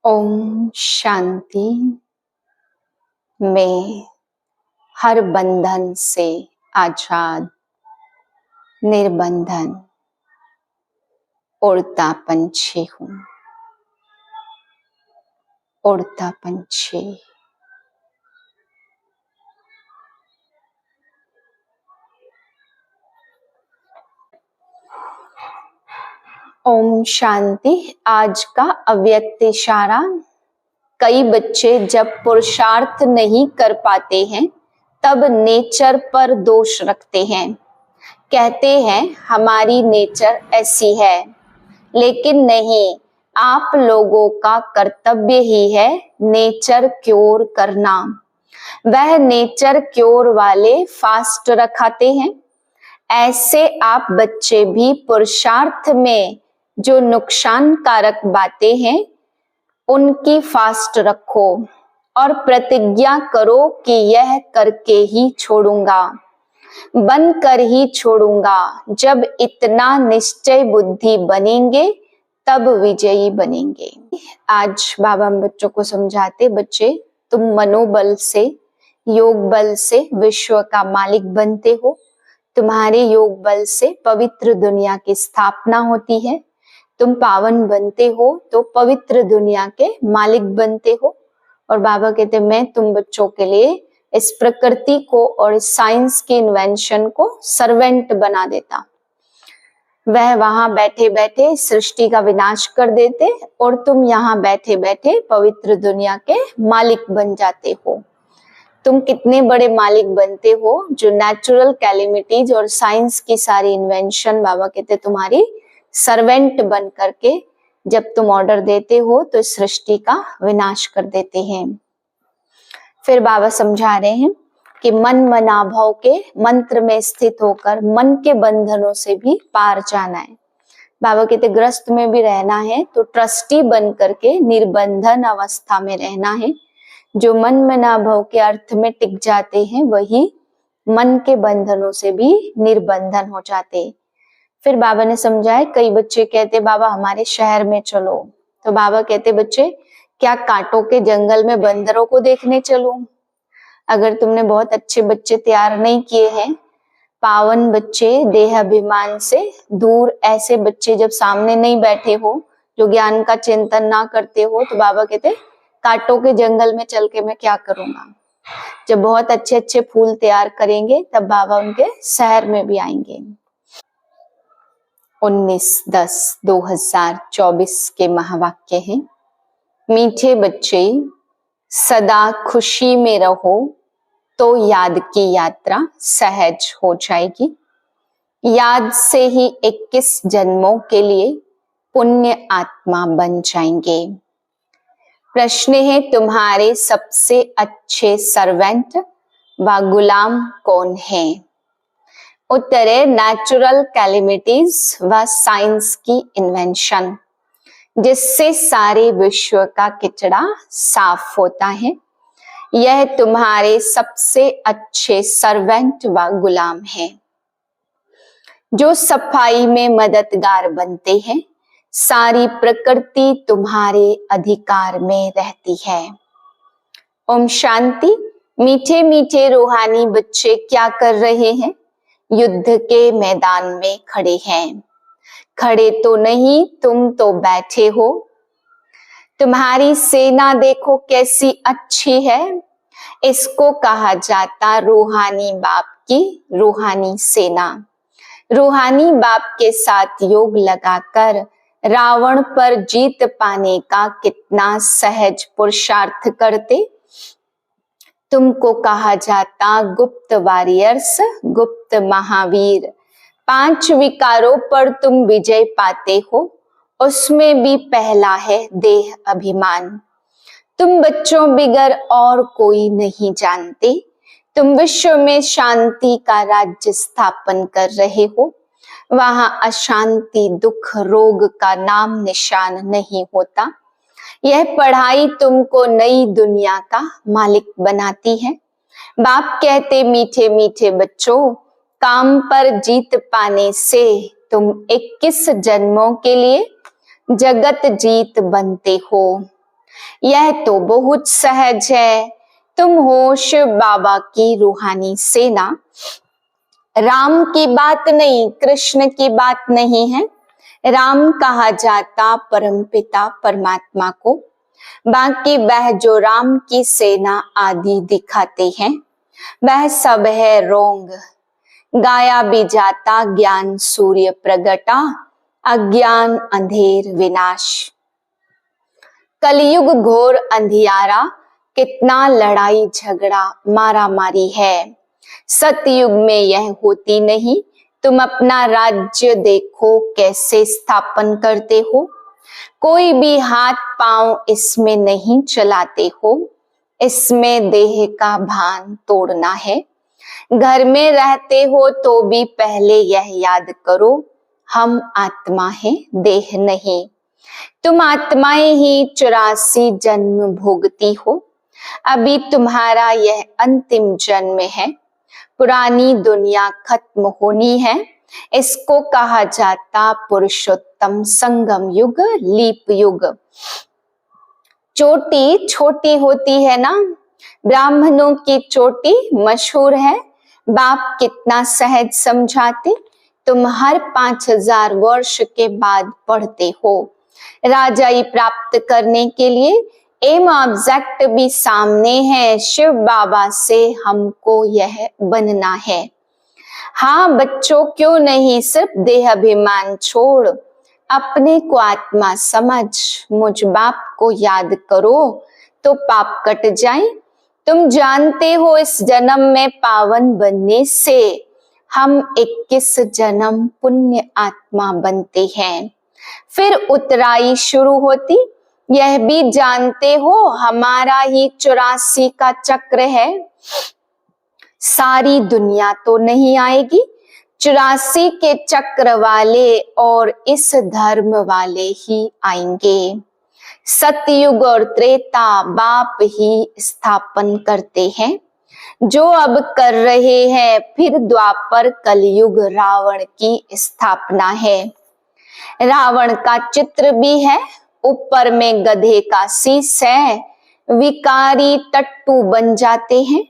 ओम शांति। मैं हर बंधन से आजाद, निर्बंधन उड़ता पंछी हूँ। उड़ता पंछी। ओम शांति। आज का अव्यक्त इशारा। कई बच्चे जब पुरुषार्थ नहीं कर पाते हैं तब नेचर पर दोष रखते हैं। कहते हैं हमारी नेचर ऐसी है, लेकिन नहीं, आप लोगों का कर्तव्य ही है नेचर क्योर करना। वह नेचर क्योर वाले फास्ट रखाते हैं। ऐसे आप बच्चे भी पुरुषार्थ में जो नुकसानकारक बातें हैं उनकी फास्ट रखो और प्रतिज्ञा करो कि यह करके ही छोड़ूंगा, बंद कर ही छोड़ूंगा। जब इतना निश्चय बुद्धि बनेंगे तब विजयी बनेंगे। आज बाबा हम बच्चों को समझाते, बच्चे तुम मनोबल से, योग बल से विश्व का मालिक बनते हो। तुम्हारे योग बल से पवित्र दुनिया की स्थापना होती है। तुम पावन बनते हो तो पवित्र दुनिया के मालिक बनते हो। और बाबा कहते मैं तुम बच्चों के लिए इस प्रकृति को और इस साइंस के इन्वेंशन को सर्वेंट बना देता। वह वहां बैठे बैठे सृष्टि का विनाश कर देते और तुम यहाँ बैठे बैठे पवित्र दुनिया के मालिक बन जाते हो। तुम कितने बड़े मालिक बनते हो जो नेचुरल कैलेमिटीज और साइंस की सारी इन्वेंशन बाबा कहते तुम्हारी सर्वेंट बन करके जब तुम ऑर्डर देते हो तो सृष्टि का विनाश कर देते हैं। फिर बाबा समझा रहे हैं कि मन मनाभव के मंत्र में स्थित होकर मन के बंधनों से भी पार जाना है। बाबा कहते ग्रस्त में भी रहना है तो ट्रस्टी बन करके निर्बंधन अवस्था में रहना है। जो मन मनाभव के अर्थ में टिक जाते हैं वही मन के बंधनों से भी निर्बंधन हो जाते। फिर बाबा ने समझाया, कई बच्चे कहते बाबा हमारे शहर में चलो, तो बाबा कहते बच्चे क्या कांटों के जंगल में बंदरों को देखने चलूं? अगर तुमने बहुत अच्छे बच्चे तैयार नहीं किए हैं, पावन बच्चे, देह अभिमान से दूर ऐसे बच्चे जब सामने नहीं बैठे हो, जो ज्ञान का चिंतन ना करते हो, तो बाबा कहते कांटों के जंगल में चल के मैं क्या करूंगा। जब बहुत अच्छे अच्छे फूल तैयार करेंगे तब बाबा उनके शहर में भी आएंगे। 19/10/2024 के महावाक्य हैं, मीठे बच्चे सदा खुशी में रहो तो याद की यात्रा सहज हो जाएगी। याद से ही 21 जन्मों के लिए पुण्य आत्मा बन जाएंगे। प्रश्न है तुम्हारे सबसे अच्छे सर्वेंट व गुलाम कौन है? उत्तर है नेचुरल कैलेमिटीज व साइंस की इन्वेंशन, जिससे सारे विश्व का किचड़ा साफ होता है। यह तुम्हारे सबसे अच्छे सर्वेंट व गुलाम है जो सफाई में मददगार बनते हैं। सारी प्रकृति तुम्हारे अधिकार में रहती है। ओम शांति। मीठे मीठे रूहानी बच्चे क्या कर रहे हैं? युद्ध के मैदान में खड़े हैं। खड़े तो नहीं, तुम तो बैठे हो। तुम्हारी सेना देखो कैसी अच्छी है। इसको कहा जाता रूहानी बाप की रूहानी सेना। रूहानी बाप के साथ योग लगाकर रावण पर जीत पाने का कितना सहज पुरुषार्थ करते। तुमको कहा जाता गुप्त वॉरियर्स, गुप्त महावीर। 5 विकारों पर तुम विजय पाते हो, उसमें भी पहला है देह अभिमान। तुम बच्चों बिगर और कोई नहीं जानते। तुम विश्व में शांति का राज्य स्थापन कर रहे हो। वहां अशांति, दुख, रोग का नाम निशान नहीं होता। यह पढ़ाई तुमको नई दुनिया का मालिक बनाती है। बाप कहते मीठे मीठे बच्चों, काम पर जीत पाने से तुम 21 जन्मों के लिए जगत जीत बनते हो। यह तो बहुत सहज है। तुम होश बाबा की रूहानी सेना। राम की बात नहीं, कृष्ण की बात नहीं है। राम कहा जाता परमपिता परमात्मा को। बाकी वह जो राम की सेना आदि दिखाते हैं वह सब है रोंग। गाया भी जाता ज्ञान सूर्य प्रगटा, अज्ञान अंधेर विनाश। कलयुग घोर अंधियारा, कितना लड़ाई झगड़ा मारा मारी है। सतयुग में यह होती नहीं। तुम अपना राज्य देखो कैसे स्थापन करते हो। कोई भी हाथ पांव इसमें नहीं चलाते हो। इसमें देह का भान तोड़ना है। घर में रहते हो तो भी पहले यह याद करो, हम आत्मा हैं, देह नहीं। तुम आत्माएं ही 84 जन्म भोगती हो। अभी तुम्हारा यह अंतिम जन्म है। पुरानी दुनिया खत्म होनी है। इसको कहा जाता पुरुषोत्तम संगम युग, लीप युग। चोटी छोटी होती है ना, ब्राह्मणों की चोटी मशहूर है। बाप कितना सहज समझाते। तुम हर 5000 वर्ष के बाद पढ़ते हो। राजाई प्राप्त करने के लिए एम ऑब्जेक्ट भी सामने है। शिव बाबा से हमको यह बनना है। हाँ बच्चों, क्यों नहीं, सिर्फ देह अभिमान छोड़ अपने को आत्मा समझ, मुझ बाप को याद करो तो पाप कट जाए। तुम जानते हो इस जन्म में पावन बनने से हम 21 जन्म पुण्य आत्मा बनते हैं। फिर उतराई शुरू होती। यह भी जानते हो हमारा ही 84 का चक्र है। सारी दुनिया तो नहीं आएगी। 84 के चक्र वाले और इस धर्म वाले ही आएंगे। सतयुग और त्रेता बाप ही स्थापन करते हैं, जो अब कर रहे हैं। फिर द्वापर कलयुग रावण की स्थापना है। रावण का चित्र भी है। ऊपर में गधे का शीश है। विकारी टट्टू बन जाते हैं।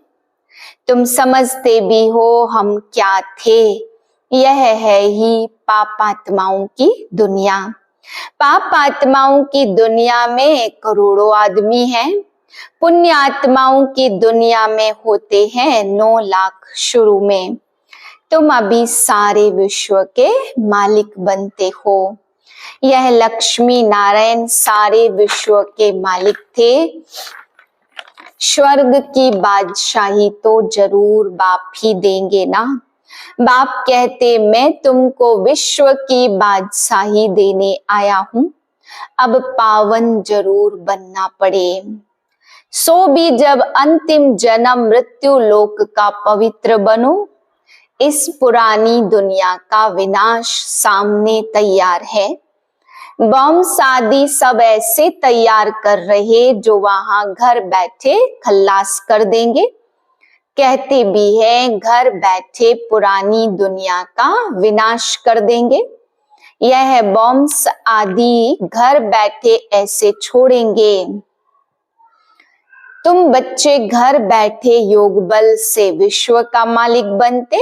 तुम समझते भी हो हम क्या थे। यह है ही पापात्माओं की दुनिया। पाप आत्माओं की दुनिया में करोड़ों आदमी हैं। पुण्य आत्माओं की दुनिया में होते हैं 9 लाख शुरू में। तुम अभी सारे विश्व के मालिक बनते हो। यह लक्ष्मी नारायण सारे विश्व के मालिक थे। स्वर्ग की बादशाही तो जरूर बाप ही देंगे ना। बाप कहते मैं तुमको विश्व की बादशाही देने आया हूं। अब पावन जरूर बनना पड़े। सो भी जब अंतिम जन्म मृत्यु लोक का पवित्र बनो। इस पुरानी दुनिया का विनाश सामने तैयार है। बम शादी सब ऐसे तैयार कर रहे जो वहां घर बैठे खल्लास कर देंगे। कहते भी हैं घर बैठे पुरानी दुनिया का विनाश कर देंगे। यह बॉम्ब्स आदि घर बैठे ऐसे छोड़ेंगे। तुम बच्चे घर बैठे योग बल से विश्व का मालिक बनते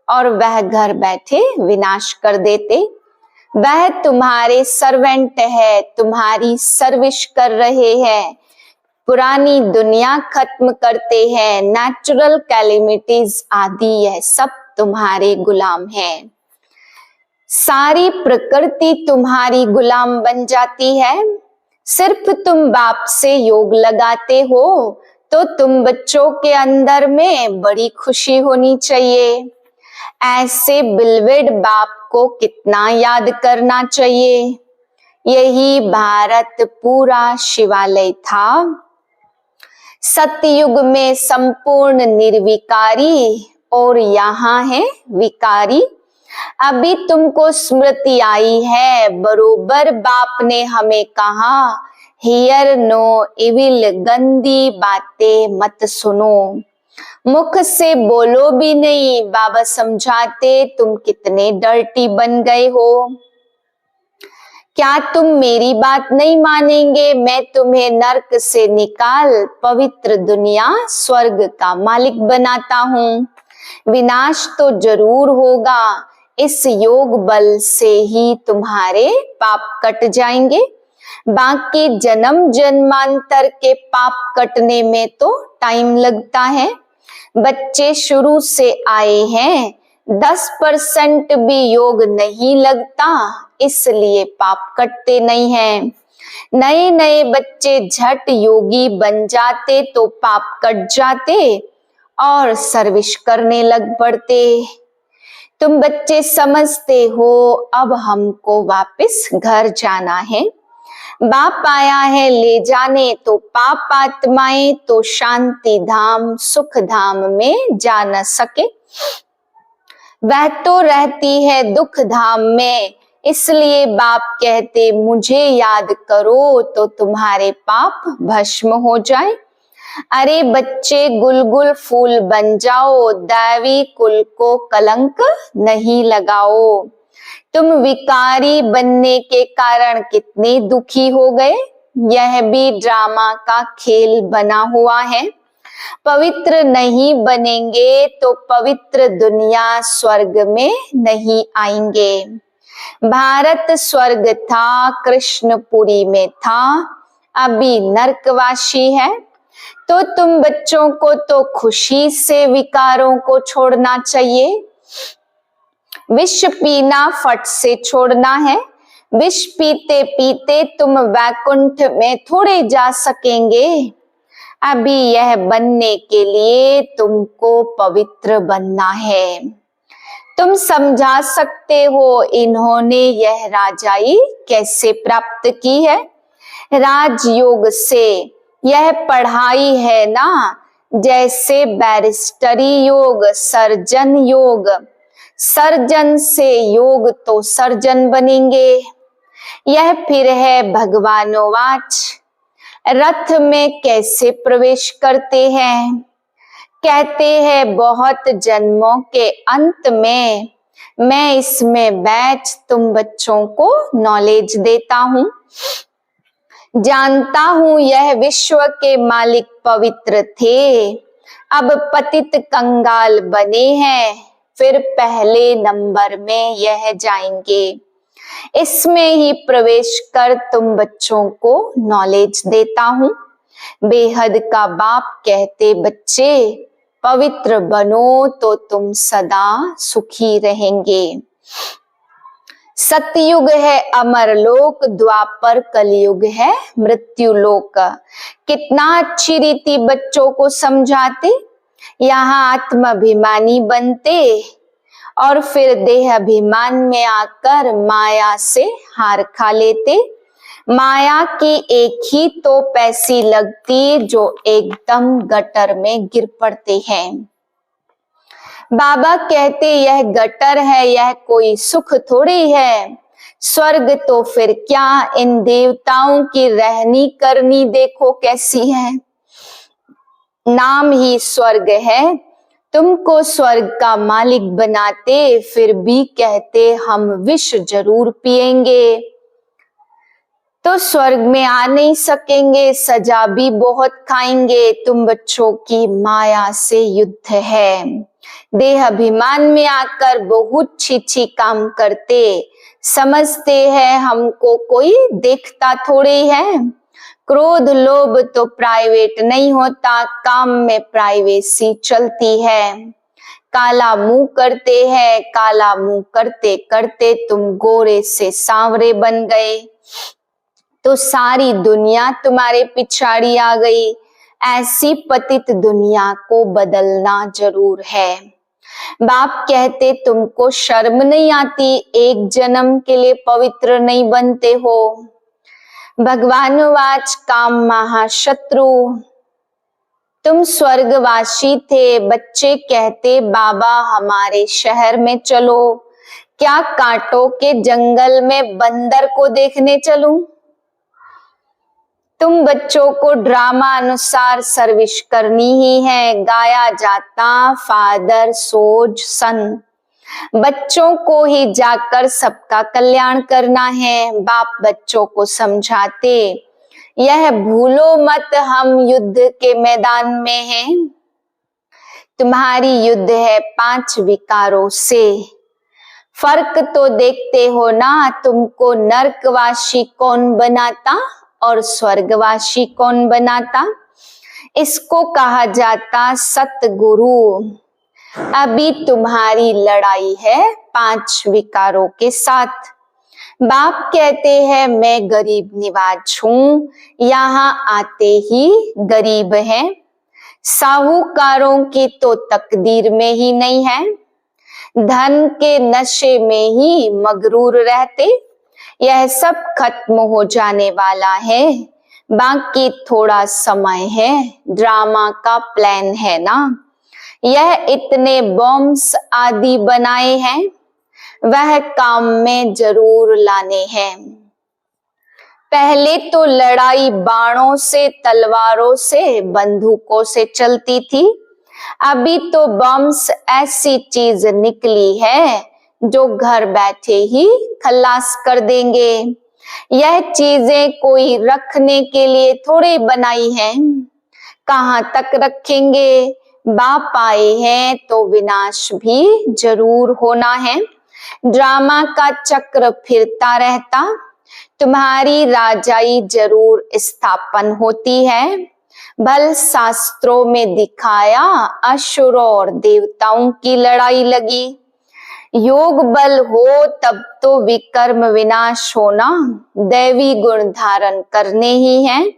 और वह घर बैठे विनाश कर देते। वह तुम्हारे सर्वेंट है, तुम्हारी सर्विस कर रहे हैं। पुरानी दुनिया खत्म करते हैं। नेचुरल कैलेमिटीज आदि यह सब तुम्हारे गुलाम हैं। सारी प्रकृति तुम्हारी गुलाम बन जाती है। सिर्फ तुम बाप से योग लगाते हो तो तुम बच्चों के अंदर में बड़ी खुशी होनी चाहिए। ऐसे बिलवेड बाप को कितना याद करना चाहिए। यही भारत पूरा शिवालय था। सतयुग में संपूर्ण निर्विकारी और यहाँ है विकारी। अभी तुमको स्मृति आई है। बरोबर बाप ने हमें कहा हियर नो इविल, गंदी बातें मत सुनो। मुख से बोलो भी नहीं। बाबा समझाते तुम कितने डर्टी बन गए हो। क्या तुम मेरी बात नहीं मानेंगे? मैं तुम्हें नर्क से निकाल पवित्र दुनिया स्वर्ग का मालिक बनाता हूँ। विनाश तो जरूर होगा, इस योग बल से ही तुम्हारे पाप कट जाएंगे। बाकी जन्म जन्मांतर के पाप कटने में तो टाइम लगता है। बच्चे शुरू से आए हैं, 10% भी योग नहीं लगता, इसलिए पाप कटते नहीं हैं। नए नए बच्चे झट योगी बन जाते तो पाप कट जाते और सर्विस करने लग पड़ते। तुम बच्चे समझते हो अब हमको वापस घर जाना है। बाप आया है ले जाने, तो पाप आत्माएं तो शांति धाम सुख धाम में जा न सके। वह तो रहती है दुख धाम में, इसलिए बाप कहते मुझे याद करो तो तुम्हारे पाप भस्म हो जाए। अरे बच्चे गुलगुल फूल बन जाओ, दैवी कुल को कलंक नहीं लगाओ। तुम विकारी बनने के कारण कितने दुखी हो गए, यह भी ड्रामा का खेल बना हुआ है। पवित्र नहीं बनेंगे तो पवित्र दुनिया स्वर्ग में नहीं आएंगे। भारत स्वर्ग था, कृष्णपुरी में था, अभी नरकवासी है। तो तुम बच्चों को तो खुशी से विकारों को छोड़ना चाहिए। विष पीना फट से छोड़ना है। विष पीते पीते तुम वैकुंठ में थोड़े जा सकेंगे। अभी यह बनने के लिए तुमको पवित्र बनना है। तुम समझा सकते हो इन्होंने यह राजाई कैसे प्राप्त की है? राजयोग से। यह पढ़ाई है ना, जैसे बैरिस्टरी योग, सर्जन योग। सर्जन से योग तो सर्जन बनेंगे। यह फिर है भगवानोवाच। रथ में कैसे प्रवेश करते हैं? कहते हैं बहुत जन्मों के अंत में मैं इसमें बैठ तुम बच्चों को नॉलेज देता हूँ। जानता हूँ यह विश्व के मालिक पवित्र थे, अब पतित कंगाल बने हैं, फिर पहले नंबर में यह जाएंगे। इसमें ही प्रवेश कर तुम बच्चों को नॉलेज देता हूँ। बेहद का बाप कहते बच्चे पवित्र बनो तो तुम सदा सुखी रहेंगे। सतयुग है अमरलोक, द्वापर कलयुग है मृत्युलोक। कितना अच्छी रीति बच्चों को समझाते। यहाँ आत्माभिमानी बनते और फिर देह अभिमान में आकर माया से हार खा लेते। माया की एक ही तो पैसी लगती जो एकदम गटर में गिर पड़ते हैं। बाबा कहते यह गटर है, यह कोई सुख थोड़ी है। स्वर्ग तो फिर क्या, इन देवताओं की रहनी करनी देखो कैसी है। नाम ही स्वर्ग है, तुमको स्वर्ग का मालिक बनाते, फिर भी कहते हम विष जरूर पिएंगे तो स्वर्ग में आ नहीं सकेंगे, सजा भी बहुत खाएंगे। तुम बच्चों की माया से युद्ध है। देह अभिमान में आकर बहुत छी काम करते, समझते हैं हमको कोई देखता थोड़ी है। क्रोध लोभ तो प्राइवेट नहीं होता, काम में प्राइवेसी चलती है। काला मुंह करते हैं, काला मुंह करते करते तुम गोरे से सांवरे बन गए तो सारी दुनिया तुम्हारे पिछाड़ी आ गई। ऐसी पतित दुनिया को बदलना जरूर है। बाप कहते तुमको शर्म नहीं आती, एक जन्म के लिए पवित्र नहीं बनते हो। भगवानवाच काम महाशत्रु। तुम स्वर्गवासी थे, बच्चे कहते बाबा हमारे शहर में चलो, क्या कांटों के जंगल में बंदर को देखने चलूं? तुम बच्चों को ड्रामा अनुसार सर्विस करनी ही है। गाया जाता फादर सोज सन, बच्चों को ही जाकर सबका कल्याण करना है। बाप बच्चों को समझाते, यह भूलो मत हम युद्ध के मैदान में हैं। तुम्हारी युद्ध है 5 विकारों से। फर्क तो देखते हो ना, तुमको नरकवासी कौन बनाता और स्वर्गवासी कौन बनाता। इसको कहा जाता सतगुरु। अभी तुम्हारी लड़ाई है 5 विकारों के साथ। बाप कहते हैं मैं गरीब निवाज हूं, यहाँ आते ही गरीब हैं। साहूकारों की तो तकदीर में ही नहीं है, धन के नशे में ही मगरूर रहते। यह सब खत्म हो जाने वाला है, बाकी थोड़ा समय है। ड्रामा का प्लान है ना, यह इतने बॉम्ब्स आदि बनाए हैं, वह काम में जरूर लाने हैं। पहले तो लड़ाई बाणों से, तलवारों से, बंदूकों से चलती थी। अभी तो बम्स ऐसी चीज निकली है जो घर बैठे ही खलास कर देंगे। यह चीजें कोई रखने के लिए थोड़ी बनाई हैं, कहाँ तक रखेंगे। बाप आए हैं तो विनाश भी जरूर होना है। ड्रामा का चक्र फिरता रहता, तुम्हारी राजाई जरूर स्थापन होती है। भल शास्त्रों में दिखाया असुरों और देवताओं की लड़ाई लगी। योग बल हो तब तो विकर्म विनाश होना, दैवी गुण धारण करने ही हैं।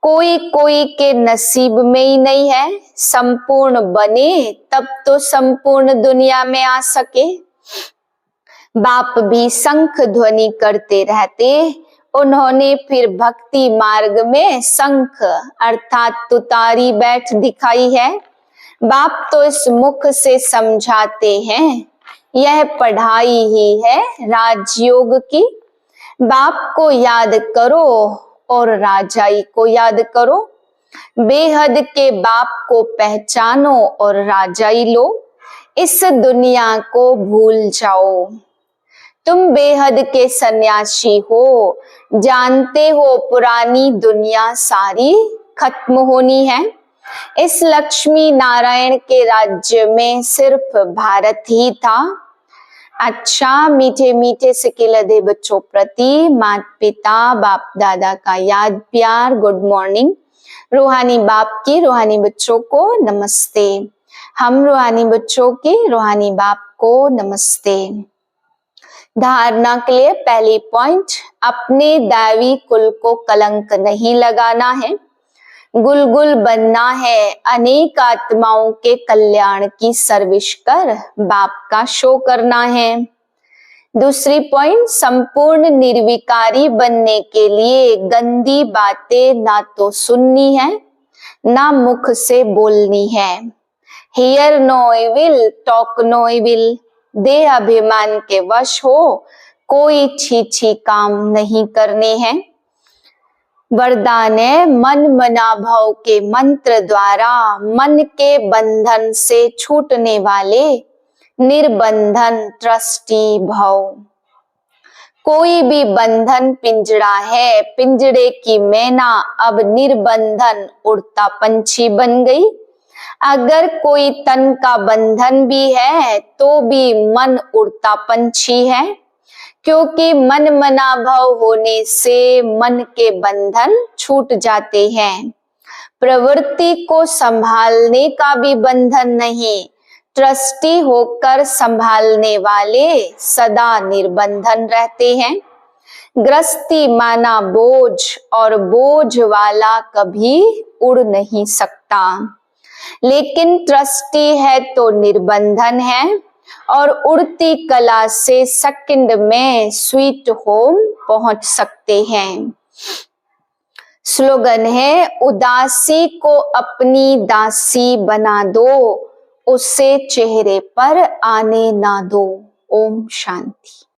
कोई कोई के नसीब में ही नहीं है, संपूर्ण बने तब तो संपूर्ण दुनिया में आ सके। बाप भी शंख ध्वनि करते रहते, उन्होंने फिर भक्ति मार्ग में शंख अर्थात तुतारी बैठ दिखाई है। बाप तो इस मुख से समझाते हैं, यह पढ़ाई ही है राजयोग की। बाप को याद करो और राजाई को याद करो। बेहद के बाप को पहचानो और राजाई लो। इस दुनिया को भूल जाओ। तुम बेहद के सन्यासी हो, जानते हो पुरानी दुनिया सारी खत्म होनी है। इस लक्ष्मी नारायण के राज्य में सिर्फ भारत ही था। अच्छा, मीठे मीठे सिक्के लदे बच्चों प्रति माता पिता बाप दादा का याद प्यार गुड मॉर्निंग। रूहानी बाप की रूहानी बच्चों को नमस्ते। हम रूहानी बच्चों के रूहानी बाप को नमस्ते। धारणा के लिए पहली पॉइंट, अपने दैवी कुल को कलंक नहीं लगाना है, गुलगुल बनना है। अनेक आत्माओं के कल्याण की सर्विस कर बाप का शो करना है। दूसरी पॉइंट, संपूर्ण निर्विकारी बनने के लिए गंदी बातें ना तो सुननी है ना मुख से बोलनी है। Hear no evil, talk no evil. देह अभिमान के वश हो कोई छी काम नहीं करने हैं। वरदान है, मन मना भाव के मंत्र द्वारा मन के बंधन से छूटने वाले निर्बंधन ट्रस्टी भव। कोई भी बंधन पिंजड़ा है, पिंजड़े की मैना अब निर्बंधन उड़ता पंछी बन गई। अगर कोई तन का बंधन भी है तो भी मन उड़ता पंछी है, क्योंकि मन मना भाव होने से मन के बंधन छूट जाते हैं। प्रवृत्ति को संभालने का भी बंधन नहीं, ट्रस्टी होकर संभालने वाले सदा निर्बंधन रहते हैं। गृहस्थी माना बोझ और बोझ वाला कभी उड़ नहीं सकता, लेकिन ट्रस्टी है तो निर्बंधन है और उड़ती कला से सेकंड में स्वीट होम पहुंच सकते हैं। स्लोगन है, उदासी को अपनी दासी बना दो, उसे चेहरे पर आने ना दो। ओम शांति।